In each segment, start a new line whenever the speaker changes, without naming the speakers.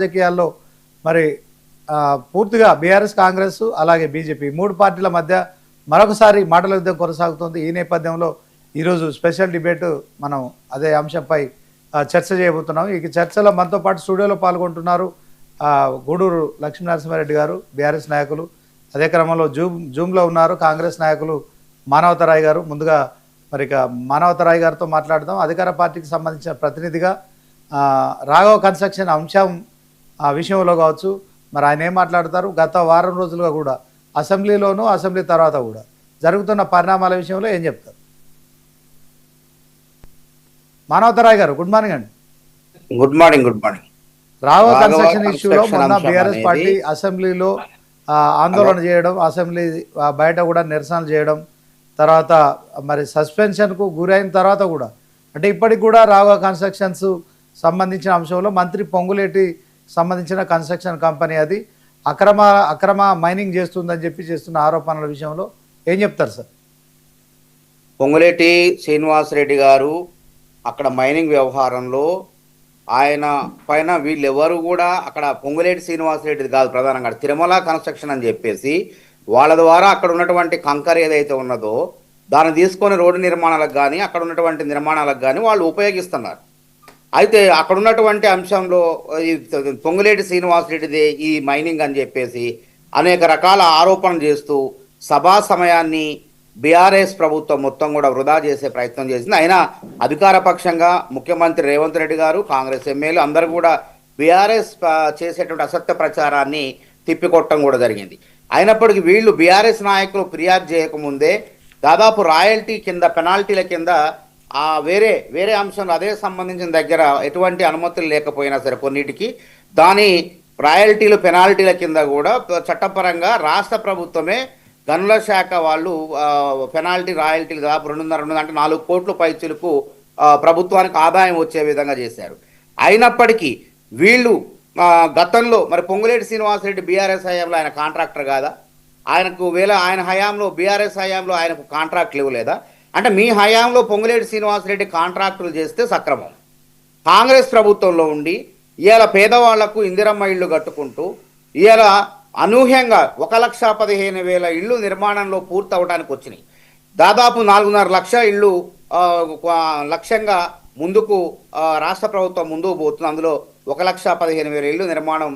రాజకీయాల్లో మరి పూర్తిగా బీఆర్ఎస్ కాంగ్రెస్ అలాగే బీజేపీ మూడు పార్టీల మధ్య మరొకసారి మాటల యుద్ధం కొనసాగుతుంది. ఈ నేపథ్యంలో ఈరోజు స్పెషల్ డిబేట్ మనం అదే అంశంపై చర్చ చేయబోతున్నాం. ఈ చర్చలో మనతో పాటు స్టూడియోలో పాల్గొంటున్నారు గూడూరు లక్ష్మీనరసింహారెడ్డి గారు, బీఆర్ఎస్ నాయకులు. అదే క్రమంలో జూమ్లో ఉన్నారు కాంగ్రెస్ నాయకులు మానవతరాయ్ గారు. ముందుగా మరి మానవతరాయ్ గారితో మాట్లాడదాం. అధికార పార్టీకి సంబంధించిన ప్రతినిధిగా రాఘవ కన్స్ట్రక్షన్ అంశం విషయంలో కావచ్చు, మరి ఆయన ఏం మాట్లాడతారు, గత వారం రోజులుగా కూడా అసెంబ్లీలోనూ అసెంబ్లీ తర్వాత కూడా జరుగుతున్న పరిణామాల విషయంలో ఏం చెప్తారు? మానవతరాయ్ గారు, గుడ్ మార్నింగ్ అండి.
Good morning. Good morning.
Raghava construction ఇష్యూలో మొన్న బీఆర్ఎస్ పార్టీ అసెంబ్లీలో ఆందోళన చేయడం, అసెంబ్లీ బయట కూడా నిరసనలు చేయడం, తర్వాత మరి సస్పెన్షన్కు గురైన తర్వాత కూడా అంటే ఇప్పటికి కూడా రాఘవ కన్స్ట్రక్షన్స్ సంబంధించిన అంశంలో మంత్రి పొంగులేటి సంబంధించిన కన్స్ట్రక్షన్ కంపెనీ అది అక్రమ మైనింగ్ చేస్తుందని చెప్పి చేస్తున్న ఆరోపణల విషయంలో ఏం చెప్తారు సార్?
పొంగులేటి శ్రీనివాసరెడ్డి గారు అక్కడ మైనింగ్ వ్యవహారంలో ఆయన పైన వీళ్ళెవరు కూడా అక్కడ పొంగులేటి శ్రీనివాసరెడ్డిది కాదు, ప్రధానంగా తిరుమల కన్స్ట్రక్షన్ అని చెప్పేసి వాళ్ళ ద్వారా అక్కడ ఉన్నటువంటి కంకర్ ఏదైతే ఉన్నదో దాన్ని తీసుకొని రోడ్డు నిర్మాణాలకు కానీ అక్కడ ఉన్నటువంటి నిర్మాణాలకు కానీ వాళ్ళు ఉపయోగిస్తున్నారు. అయితే అక్కడ ఉన్నటువంటి అంశంలో ఈ పొంగులేటి శ్రీనివాసరెడ్డిదే ఈ మైనింగ్ అని చెప్పేసి అనేక రకాల ఆరోపణలు చేస్తూ సభా సమయాన్ని బీఆర్ఎస్ ప్రభుత్వం మొత్తం కూడా వృధా చేసే ప్రయత్నం చేసింది. అయినా అధికార పక్షంగా ముఖ్యమంత్రి రేవంత్ రెడ్డి గారు, కాంగ్రెస్ ఎమ్మెల్యేలు అందరూ కూడా బీఆర్ఎస్ చేసేటువంటి అసత్య ప్రచారాన్ని తిప్పికొట్టడం కూడా జరిగింది. అయినప్పటికీ వీళ్ళు బీఆర్ఎస్ నాయకులు ఫిర్యాదు చేయకముందే దాదాపు రాయల్టీ కింద, పెనాల్టీల కింద వేరే అంశంలో అదే సంబంధించిన దగ్గర ఎటువంటి అనుమతులు లేకపోయినా సరే కొన్నిటికి దాని రాయల్టీలు పెనాల్టీల కింద కూడా చట్టపరంగా రాష్ట్ర ప్రభుత్వమే గనుల శాఖ వాళ్ళు పెనాల్టీ రాయల్టీలు దాదాపు 2.5 అంటే 4 కోట్ల పైచులకు ప్రభుత్వానికి ఆదాయం వచ్చే విధంగా చేశారు. అయినప్పటికీ వీళ్ళు గతంలో మరి పొంగులేటి శ్రీనివాసరెడ్డి బీఆర్ఎస్ హయాంలో ఆయన కాంట్రాక్టర్ కాదా? ఆయన హయాంలో బీఆర్ఎస్ హయాంలో ఆయనకు కాంట్రాక్ట్లు ఇవ్వలేదా? అంటే మీ హయాంలో పొంగులేటి శ్రీనివాసరెడ్డి కాంట్రాక్టులు చేస్తే సక్రమం. కాంగ్రెస్ ప్రభుత్వంలో ఉండి ఇవాళ పేదవాళ్లకు ఇందిరమ్మ ఇళ్ళు కట్టుకుంటూ ఇవాళ అనూహ్యంగా 1,15,000 ఇళ్ళు నిర్మాణంలో పూర్తి అవడానికి వచ్చినాయి. దాదాపు 4.5 లక్షల ఇళ్ళు లక్ష్యంగా ముందుకు రాష్ట్ర ప్రభుత్వం ముందుకు పోతుంది. అందులో 1,15,000 ఇళ్ళు నిర్మాణం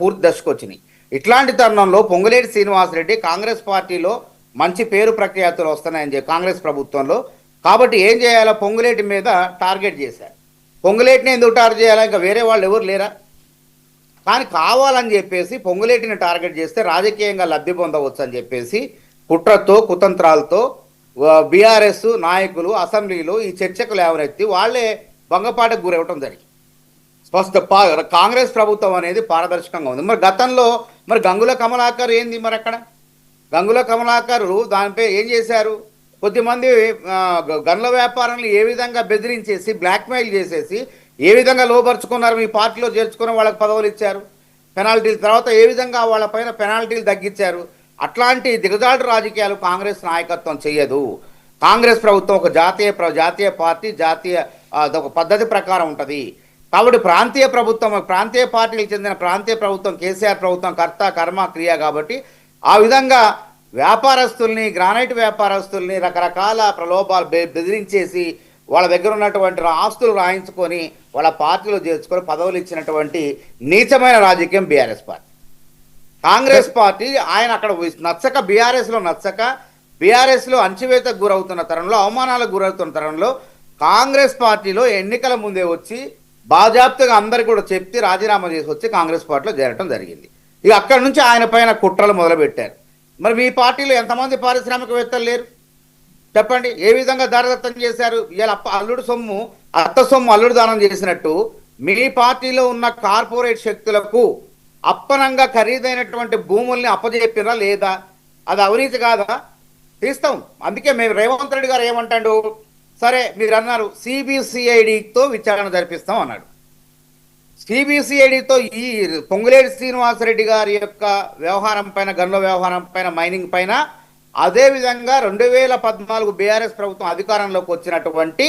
పూర్తి దశకు వచ్చినాయి. ఇట్లాంటి తరుణంలో పొంగులేటి శ్రీనివాసరెడ్డి కాంగ్రెస్ పార్టీలో మంచి పేరు ప్రఖ్యాతులు వస్తున్నాయని చెప్పి కాంగ్రెస్ ప్రభుత్వంలో, కాబట్టి ఏం చేయాలో పొంగులేటి మీద టార్గెట్ చేశారు. పొంగులేటిని ఎందుకు టార్గెట్ చేయాలా? ఇంకా వేరే వాళ్ళు ఎవరు లేరా? కానీ కావాలని చెప్పేసి పొంగులేటిని టార్గెట్ చేస్తే రాజకీయంగా లబ్ధి పొందవచ్చు అని చెప్పేసి కుట్రతో కుతంత్రాలతో బీఆర్ఎస్ నాయకులు అసెంబ్లీలో ఈ చర్చకు లేవనెత్తి వాళ్లే భంగపాటకు గురవటం జరిగింది. కాంగ్రెస్ ప్రభుత్వం అనేది పారదర్శకంగా ఉంది. మరి గతంలో మరి గంగుల కమలాకర్ ఏంది? మరి అక్కడ గంగుల కమలాకర్ దానిపై ఏం చేశారు? కొద్దిమంది గనుల వ్యాపారాలను ఏ విధంగా బెదిరించేసి బ్లాక్మెయిల్ చేసేసి ఏ విధంగా లోపరుచుకున్నారు, మీ పార్టీలో చేర్చుకున్న వాళ్ళకి పదవులు ఇచ్చారు, పెనాల్టీల తర్వాత ఏ విధంగా వాళ్ళపైన పెనాల్టీలు తగ్గించారు. అట్లాంటి దిగజాడు రాజకీయాలు కాంగ్రెస్ నాయకత్వం చేయదు. కాంగ్రెస్ ప్రభుత్వం ఒక జాతీయ పార్టీ, ఒక పద్ధతి ప్రకారం ఉంటుంది. కాబట్టి ప్రాంతీయ పార్టీలకు చెందిన ప్రాంతీయ ప్రభుత్వం కేసీఆర్ ప్రభుత్వం కర్త కర్మ క్రియ. కాబట్టి ఆ విధంగా వ్యాపారస్తుల్ని, గ్రానైట్ వ్యాపారస్తుల్ని రకరకాల ప్రలోభాలు బెదిరించేసి వాళ్ళ దగ్గర ఉన్నటువంటి ఆస్తులు రాయించుకొని వాళ్ళ పార్టీలో చేర్చుకొని పదవులు ఇచ్చినటువంటి నీచమైన రాజకీయం బీఆర్ఎస్ పార్టీ. కాంగ్రెస్ పార్టీ ఆయన అక్కడ నచ్చక బీఆర్ఎస్లో అణచివేతకు గురవుతున్న తరంలో, అవమానాలకు గురవుతున్న తరంలో కాంగ్రెస్ పార్టీలో ఎన్నికల ముందే వచ్చి బాజాప్తుగా అందరికీ కూడా చెప్తే రాజీనామా చేసి వచ్చి కాంగ్రెస్ పార్టీలో చేరటం జరిగింది. ఇక అక్కడి నుంచి ఆయన పైన కుట్రలు మొదలుపెట్టారు. మరి మీ పార్టీలో ఎంతమంది పారిశ్రామికవేత్తలు లేరు చెప్పండి? ఏ విధంగా దారదత్తం చేశారు? ఇవాళ అత్త సొమ్ము అల్లుడు దానం చేసినట్టు మీ పార్టీలో ఉన్న కార్పొరేట్ శక్తులకు అప్పనంగా ఖరీదైనటువంటి భూముల్ని అప్పజెప్పినా లేదా? అది అవినీతి కాదా? తీస్తాం. అందుకే మేము రేవంత్ రెడ్డి గారు ఏమంటాడు, సరే మీరు అన్నారు సిబిసిఐడితో విచారణ జరిపిస్తాం అన్నాడు. సిబిసిఐడితో ఈ పొంగులేటి శ్రీనివాసరెడ్డి గారి యొక్క వ్యవహారం పైన, గనుల వ్యవహారం పైన, మైనింగ్ పైన, అదేవిధంగా 2014 బీఆర్ఎస్ ప్రభుత్వం అధికారంలోకి వచ్చినటువంటి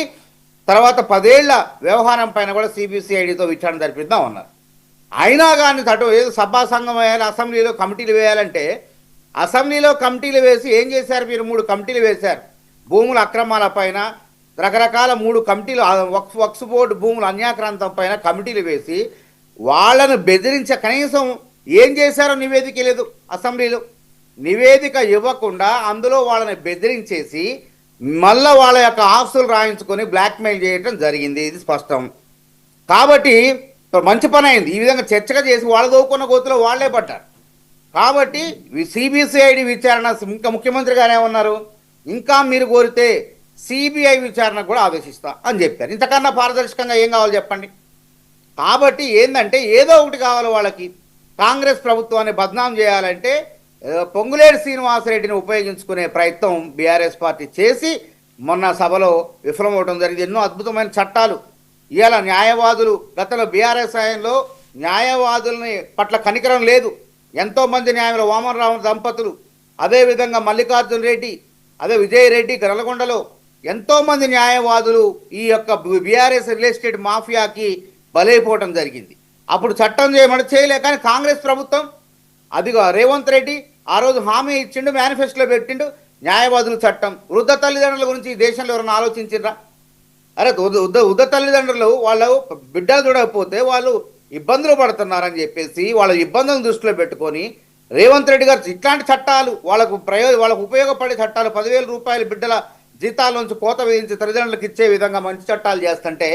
తర్వాత 10 ఏళ్ల వ్యవహారం పైన కూడా సిబిసిఐడితో విచారణ జరిపిద్దాం అన్నారు. అయినా కానీ ఏదో సభా సంఘం వేయాలి, అసెంబ్లీలో కమిటీలు వేయాలంటే అసెంబ్లీలో కమిటీలు వేసి ఏం చేశారు మీరు? 3 కమిటీలు వేశారు. భూముల అక్రమాల పైన రకరకాల 3 కమిటీలు, వక్ఫ్ బోర్డు భూముల అన్యాక్రాంతం పైన కమిటీలు వేసి వాళ్ళను బెదిరించే కనీసం ఏం చేశారో నివేదిక లేదు. అసెంబ్లీలో నివేదిక ఇవ్వకుండా అందులో వాళ్ళని బెదిరించేసి మళ్ళీ వాళ్ళ యొక్క ఆస్తులు రాయించుకొని బ్లాక్మెయిల్ చేయడం జరిగింది. ఇది స్పష్టం. కాబట్టి మంచి పని అయింది. ఈ విధంగా చర్చగా చేసి వాళ్ళ దోకున్న గోతులో వాళ్లే పడ్డారు. కాబట్టి సిబిసిఐడి విచారణ, ఇంకా ముఖ్యమంత్రి గారు ఏమన్నారు, ఇంకా మీరు కోరితే సిబిఐ విచారణ కూడా ఆదేశిస్తా అని చెప్పారు. ఇంతకన్నా పారదర్శకంగా ఏం కావాలి చెప్పండి? కాబట్టి ఏంటంటే ఏదో ఒకటి కావాలి వాళ్ళకి. కాంగ్రెస్ ప్రభుత్వాన్ని బద్నాం చేయాలంటే పొంగులేటి శ్రీనివాసరెడ్డిని ఉపయోగించుకునే ప్రయత్నం బీఆర్ఎస్ పార్టీ చేసి మొన్న సభలో విఫలమవడం జరిగింది. ఎన్నో అద్భుతమైన చట్టాలు ఇవాళ న్యాయవాదులు, గతంలో బీఆర్ఎస్ హయాంలో న్యాయవాదులని పట్ల కనికరం లేదు. ఎంతోమంది న్యాయంలో వామనరావు దంపతులు, అదేవిధంగా మల్లికార్జున రెడ్డి, అదే విజయరెడ్డి నల్లగొండలో ఎంతోమంది న్యాయవాదులు ఈ యొక్క బీఆర్ఎస్ రియల్ ఎస్టేట్ మాఫియాకి బలైపోవడం జరిగింది. అప్పుడు చట్టం చేయమని చేయలే. కానీ కాంగ్రెస్ ప్రభుత్వం, అదిగో రేవంత్ రెడ్డి ఆ రోజు హామీ ఇచ్చిండు, మేనిఫెస్టోలో పెట్టిండు న్యాయవాదుల చట్టం. వృద్ధ తల్లిదండ్రుల గురించి ఈ దేశంలో ఎవరైనా ఆలోచించిండ్రా? అరే వృద్ధ తల్లిదండ్రులు వాళ్ళు బిడ్డలు చూడకపోతే వాళ్ళు ఇబ్బందులు పడుతున్నారని చెప్పేసి వాళ్ళ ఇబ్బందులను దృష్టిలో పెట్టుకొని రేవంత్ రెడ్డి గారు ఇట్లాంటి చట్టాలు, వాళ్ళకు ఉపయోగపడే చట్టాలు, 10,000 రూపాయల బిడ్డల జీతాల నుంచి కోత విధించి తల్లిదండ్రులకు ఇచ్చే విధంగా మంచి చట్టాలు చేస్తుంటే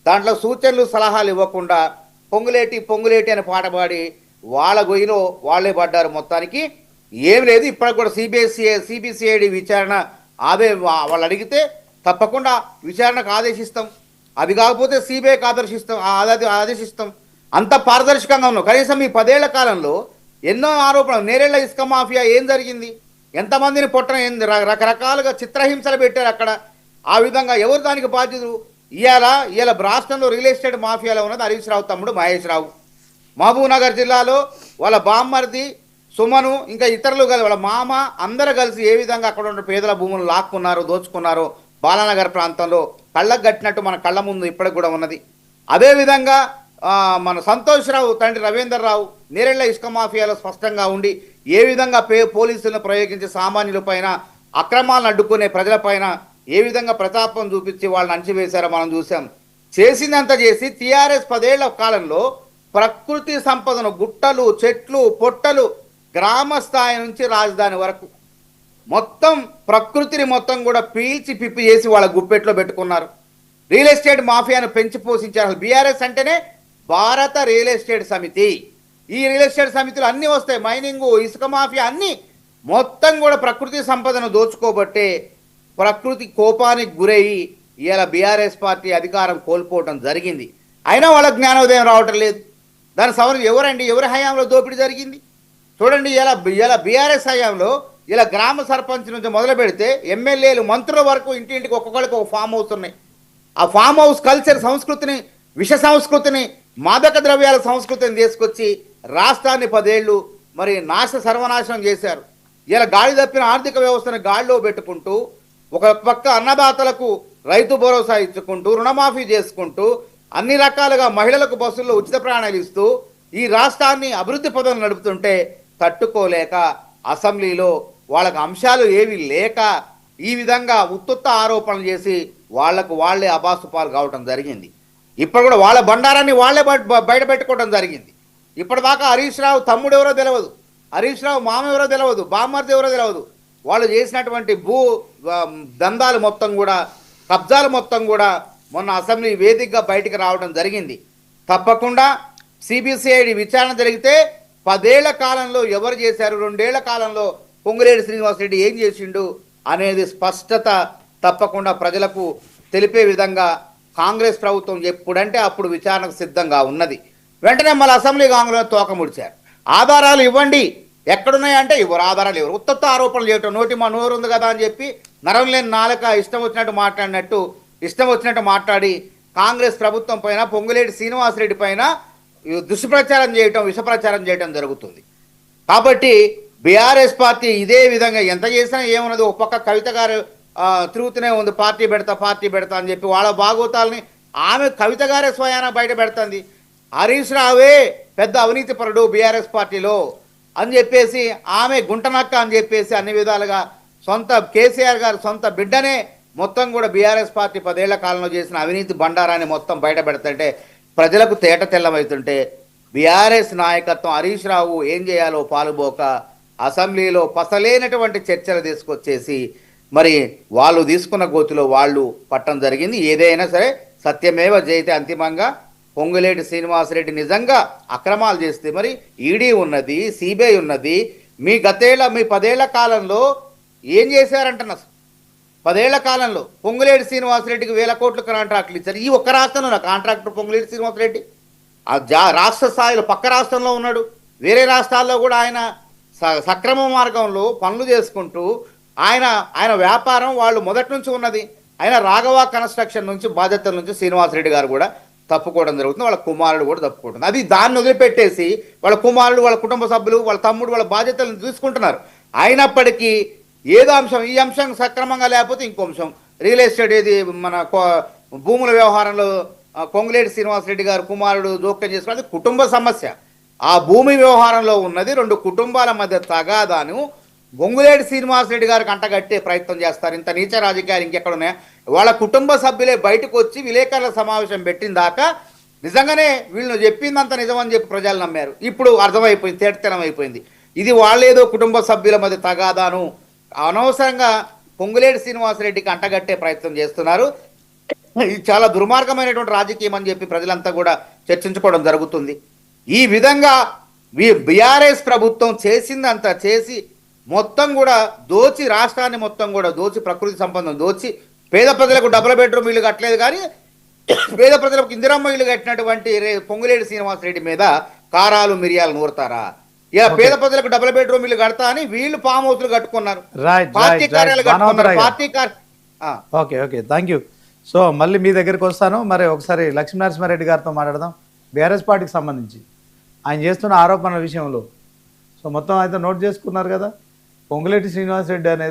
దాంట్లో సూచనలు సలహాలు ఇవ్వకుండా పొంగులేటి అని పాట పాడి వాళ్ళ గొయ్యిలో వాళ్ళే పడ్డారు. మొత్తానికి ఏం లేదు. ఇప్పటికి కూడా సిబిసిఐడి విచారణ వాళ్ళు అడిగితే తప్పకుండా విచారణకు ఆదేశిస్తాం. అది కాకపోతే సిబిఐకి ఆదేశిస్తాం. అంత పారదర్శకంగా ఉన్నాం. కనీసం ఈ 10 ఏళ్ల కాలంలో ఎన్నో ఆరోపణలు. నేరేళ్ల ఇసుక మాఫియా ఏం జరిగింది? ఎంతమందిని రకరకాలుగా చిత్రహింసలు పెట్టారు అక్కడ. ఆ విధంగా ఎవరు దానికి బాధ్యులు? ఇవాళ రాష్ట్రంలో రియల్ ఎస్టేట్ మాఫియాలో ఉన్నది హరీష్ రావు తమ్ముడు మహేష్ రావు. మహబూబ్నగర్ జిల్లాలో వాళ్ళ బామ్మర్ది సుమను, ఇంకా ఇతరులు కలిసి, వాళ్ళ మామ అందరూ కలిసి ఏ విధంగా అక్కడ ఉన్న పేదల భూములు లాక్కున్నారో, దోచుకున్నారో బాలానగర్ ప్రాంతంలో కళ్ళకు కట్టినట్టు మన కళ్ళ ముందు ఇప్పటికి కూడా ఉన్నది. అదేవిధంగా మన సంతోష్ రావు తండ్రి రవీందర్ రావు నేరేళ్ల ఇసుక మాఫియాలో స్పష్టంగా ఉండి ఏ విధంగా పోలీసులను ప్రయోగించి సామాన్యుల పైన, అక్రమాలను అడ్డుకునే ప్రజలపైన ఏ విధంగా ప్రతాపం చూపించి వాళ్ళని అణచివేశారో మనం చూసాం. చేసిందంతా చేసి టీఆర్ఎస్ 10 ఏళ్ల కాలంలో ప్రకృతి సంపదను, గుట్టలు, చెట్లు, పొట్టలు, గ్రామ స్థాయి నుంచి రాజధాని వరకు మొత్తం ప్రకృతిని మొత్తం కూడా పీల్చి పిప్పి చేసి వాళ్ళ గుప్పెట్లో పెట్టుకున్నారు. రియల్ ఎస్టేట్ మాఫియాను పెంచి పోషించారు. బీఆర్ఎస్ అంటేనే భారత రియల్ ఎస్టేట్ సమితి. ఈ రియల్ ఎస్టేట్ సమితిలో అన్నీ వస్తాయి. మైనింగు, ఇసుక మాఫియా అన్నీ మొత్తం కూడా ప్రకృతి సంపదను దోచుకోబట్టే ప్రకృతి కోపానికి గురయ్యి ఇవాళ బీఆర్ఎస్ పార్టీ అధికారం కోల్పోవడం జరిగింది. అయినా వాళ్ళ జ్ఞానోదయం రావటం లేదు. దాని సవరణ ఎవరి హయాంలో దోపిడీ జరిగింది చూడండి. ఇలా బీఆర్ఎస్ హయాంలో ఇలా గ్రామ సర్పంచ్ నుంచి మొదలు పెడితే ఎమ్మెల్యేలు, మంత్రుల వరకు ఇంటింటికి ఒక్కొక్కరికి ఒక ఫామ్ హౌస్ ఉన్నాయి. ఆ ఫామ్ హౌస్ కల్చర్ సంస్కృతిని, విష సంస్కృతిని, మాదక ద్రవ్యాల సంస్కృతిని తీసుకొచ్చి రాష్ట్రాన్ని 10 ఏళ్ళు మరి సర్వనాశనం చేశారు. ఇలా గాడి తప్పిన ఆర్థిక వ్యవస్థను గాడిలో పెట్టుకుంటూ ఒక పక్క అన్నదాతలకు రైతు భరోసా ఇచ్చుకుంటూ, రుణమాఫీ చేసుకుంటూ, అన్ని రకాలుగా మహిళలకు బస్సుల్లో ఉచిత ప్రయాణాలు ఇస్తూ ఈ రాష్ట్రాన్ని అభివృద్ధి పదంలో నడుపుతుంటే తట్టుకోలేక అసెంబ్లీలో వాళ్ళకు అంశాలు ఏవి లేక ఈ విధంగా ఉత్తుత్త ఆరోపణలు చేసి వాళ్ళే అబాసుపాలు కావటం జరిగింది. ఇప్పుడు కూడా వాళ్ళ బండారాన్ని వాళ్ళే బయట పెట్టుకోవడం జరిగింది. ఇప్పటిదాకా హరీష్ రావు తమ్ముడు ఎవరో తెలియదు, హరీష్ రావు మామ ఎవరో తెలియదు, బామ్మర్ది ఎవరో తెలియదు. వాళ్ళు చేసినటువంటి దందాలు మొత్తం కూడా, కబ్జాలు మొత్తం కూడా మొన్న అసెంబ్లీ వేదికగా బయటికి రావడం జరిగింది. తప్పకుండా సిబిసిఐడి విచారణ జరిగితే 10 ఏళ్ల కాలంలో ఎవరు చేశారు, 2 ఏళ్ల కాలంలో పొంగులేటి శ్రీనివాసరెడ్డి ఏం చేసిండు అనేది స్పష్టత తప్పకుండా ప్రజలకు తెలిపే విధంగా కాంగ్రెస్ ప్రభుత్వం ఎప్పుడంటే అప్పుడు విచారణకు సిద్ధంగా ఉన్నది. వెంటనే మళ్ళీ అసెంబ్లీ కాంగ్రెస్ తోక ముడిచారు. ఆధారాలు ఇవ్వండి, ఎక్కడున్నాయంటే ఎవరు ఆధారాలు ఎవరు ఉత్తత్త ఆరోపణలు చేయటం, నోరు ఉంది కదా అని చెప్పి నరం లేని నాలుక ఇష్టం వచ్చినట్టు మాట్లాడి కాంగ్రెస్ ప్రభుత్వం పైన, పొంగులేటి శ్రీనివాసరెడ్డి పైన దుష్ప్రచారం చేయటం, విషప్రచారం చేయటం జరుగుతుంది. కాబట్టి బీఆర్ఎస్ పార్టీ ఇదే విధంగా ఎంత చేసినా ఏమున్నది. ఒక పక్క కవిత గారు తిరుగుతూనే ఉంది, పార్టీ పెడతా అని చెప్పి వాళ్ళ భాగోతాలని ఆమె కవిత గారే స్వయాన బయట పెడుతుంది. హరీష్ రావే పెద్ద అవినీతిపరుడు బీఆర్ఎస్ పార్టీలో అని చెప్పేసి, ఆమె గుంటనక్క అని చెప్పేసి అన్ని విధాలుగా సొంత కేసీఆర్ గారు సొంత బిడ్డనే మొత్తం కూడా బీఆర్ఎస్ పార్టీ 10 ఏళ్ల కాలంలో చేసిన అవినీతి బండారాన్ని మొత్తం బయట పెడుతుంటే, ప్రజలకు తేట తెల్లమవుతుంటే, బీఆర్ఎస్ నాయకత్వం హరీష్ రావు ఏం చేయాలో పాలుపోక అసెంబ్లీలో పసలేనటువంటి చర్చలు తీసుకొచ్చేసి మరి వాళ్ళు తీసుకున్న గోతిలో వాళ్ళు పట్టడం జరిగింది. ఏదైనా సరే సత్యమేవ జయతే, అంతిమంగా పొంగులేటి శ్రీనివాసరెడ్డి నిజంగా అక్రమాలు చేస్తే మరి ఈడీ ఉన్నది, సిబిఐ ఉన్నది. మీ 10 ఏళ్ల కాలంలో ఏం చేశారంటున్నా? 10 ఏళ్ల కాలంలో పొంగులేటి శ్రీనివాసరెడ్డికి 1000 కోట్ల కాంట్రాక్టులు ఇచ్చారు. ఈ ఒక్క రాష్ట్రంలో నా కాంట్రాక్టర్ పొంగులేటి శ్రీనివాసరెడ్డి రాష్ట్ర స్థాయిలో పక్క రాష్ట్రంలో ఉన్నాడు. వేరే రాష్ట్రాల్లో కూడా ఆయన సక్రమ మార్గంలో పనులు చేసుకుంటూ ఆయన వ్యాపారం వాళ్ళు మొదటి నుంచి ఉన్నది. ఆయన రాఘవ కన్స్ట్రక్షన్ నుంచి బాధ్యతల నుంచి శ్రీనివాసరెడ్డి గారు కూడా తప్పుకోవడం జరుగుతుంది. వాళ్ళ కుమారుడు కూడా తప్పుకుంటుంది. అది దాన్ని వదిలిపెట్టేసి వాళ్ళ కుమారుడు, వాళ్ళ కుటుంబ సభ్యులు, వాళ్ళ తమ్ముడు వాళ్ళ బాధ్యతలను తీసుకుంటున్నారు. అయినప్పటికీ ఏదో అంశం, ఈ అంశం సక్రమంగా లేకపోతే ఇంకో అంశం, రియల్ ఎస్టేట్ ఏది మన భూముల వ్యవహారంలో పొంగులేటి శ్రీనివాసరెడ్డి గారు కుమారుడు జోక్యం చేసుకున్నది కుటుంబ సమస్య. ఆ భూమి వ్యవహారంలో ఉన్నది 2 కుటుంబాల మధ్య తగాదాను పొంగులేటి శ్రీనివాసరెడ్డి గారికి అంటగట్టే ప్రయత్నం చేస్తారు. ఇంత నీచ రాజకీయాలు ఇంకెక్కడ ఉన్నాయా? వాళ్ళ కుటుంబ సభ్యులే బయటకు వచ్చి విలేకరుల సమావేశం పెట్టిన దాకా నిజంగానే వీళ్ళు చెప్పిందంత నిజమని చెప్పి ప్రజలు నమ్మారు. ఇప్పుడు అర్థమైపోయింది, తేటతెనం అయిపోయింది. ఇది వాళ్ళేదో కుటుంబ సభ్యుల మధ్య తగాదాను అనవసరంగా పొంగులేటి శ్రీనివాసరెడ్డికి అంటగట్టే ప్రయత్నం చేస్తున్నారు. ఇది చాలా దుర్మార్గమైనటువంటి రాజకీయం అని చెప్పి ప్రజలంతా కూడా చర్చించుకోవడం జరుగుతుంది. ఈ విధంగా బీఆర్ఎస్ ప్రభుత్వం చేసిందంతా చేసి మొత్తం కూడా దోచి, రాష్ట్రాన్ని మొత్తం కూడా దోచి, ప్రకృతి సంపదను దోచి, పేద ప్రజలకు డబుల్ బెడ్రూమ్ ఇల్లు కట్టలేదు కానీ పేద ప్రజలకు ఇందిరమ్మ ఇల్లు కట్టినటువంటి పొంగులేటి శ్రీనివాసరెడ్డి మీద కారాలు మిరియాలు నూరుతారా? ఇలా పేద ప్రజలకు డబుల్ బెడ్రూమ్ ఇల్లు కడతా అని వీళ్ళు ఫామ్ హౌస్లు కట్టుకున్నారు, పార్టీ కార్యాలయాలు కట్టుకున్నారు,
ఓకే థ్యాంక్ యూ. సో మళ్ళీ మీ దగ్గరికి వస్తాను. మరి ఒకసారి లక్ష్మీనరసింహారెడ్డి గారితో మాట్లాడదాం. బీఆర్ఎస్ పార్టీకి సంబంధించి ఆయన చేస్తున్న ఆరోపణల విషయంలో సో మొత్తం అయితే నోట్ చేసుకున్నారు కదా. పొంగులేటి శ్రీనివాసరెడ్డి అనేది